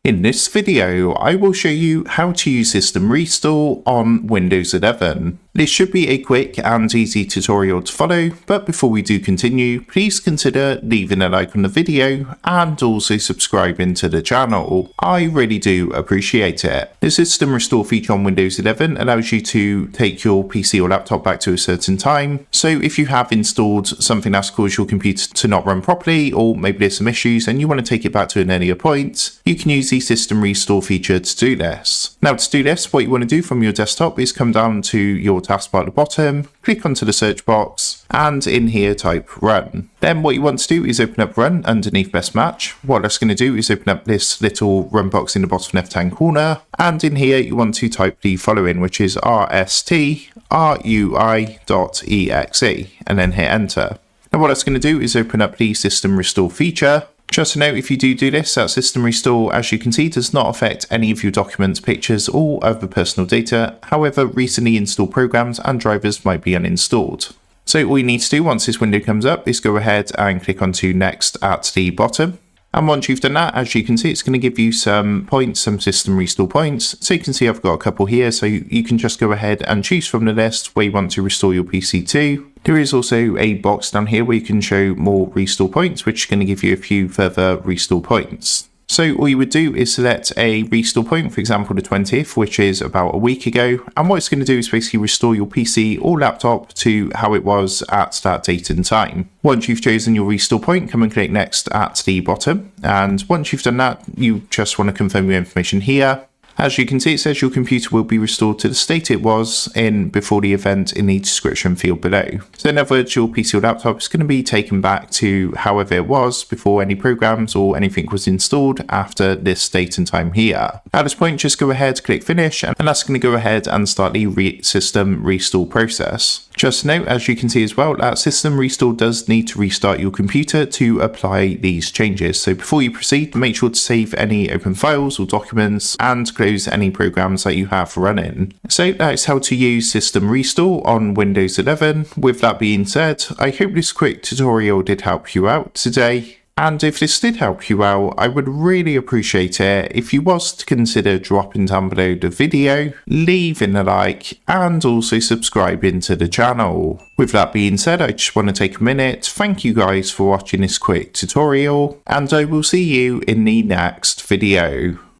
In this video, I will show you how to use System Restore on Windows 11. This should be a quick and easy tutorial to follow, but before we do continue, please consider leaving a like on the video and also subscribing to the channel. I really do appreciate it. The System Restore feature on Windows 11 allows you to take your PC or laptop back to a certain time. So if you have installed something that's caused your computer to not run properly, or maybe there's some issues and you want to take it back to an earlier point, you can use the System Restore feature to do this. Now to do this, what you want to do from your desktop is come down to your taskbar at the bottom, click onto the search box, and in here type run. Then what you want to do is open up run underneath best match. What that's going to do is open up this little run box in the bottom left hand corner, and in here you want to type the following, which is rstrui.exe, and then hit enter. Now what that's going to do is open up the System Restore feature. Just to note, if you do this, that System Restore, as you can see, does not affect any of your documents, pictures, or other personal data. However, recently installed programs and drivers might be uninstalled. So all you need to do once this window comes up is go ahead and click onto Next at the bottom. And once you've done that, as you can see, it's going to give you some points, some System Restore points. So you can see I've got a couple here, so you can just go ahead and choose from the list where you want to restore your PC to. There is also a box down here where you can show more restore points, which is going to give you a few further restore points. So all you would do is select a restore point, for example the 20th, which is about a week ago, and what it's going to do is basically restore your PC or laptop to how it was at that date and time. Once you've chosen your restore point, come and click next at the bottom, and once you've done that, you just want to confirm your information here. As you can see, it says your computer will be restored to the state it was in before the event in the description field below. So in other words, your PC or laptop is going to be taken back to however it was before any programs or anything was installed after this date and time here. At this point, just go ahead, click finish, and that's going to go ahead and start the System Restore process. Just note, as you can see as well, that System Restore does need to restart your computer to apply these changes. So before you proceed, make sure to save any open files or documents and close any programs that you have running. So that's how to use System Restore on Windows 11. With that being said, I hope this quick tutorial did help you out today. And if this did help you out, I would really appreciate it if you was to consider dropping down below the video, leaving a like, and also subscribing to the channel. With that being said, I just want to take a minute, thank you guys for watching this quick tutorial, and I will see you in the next video.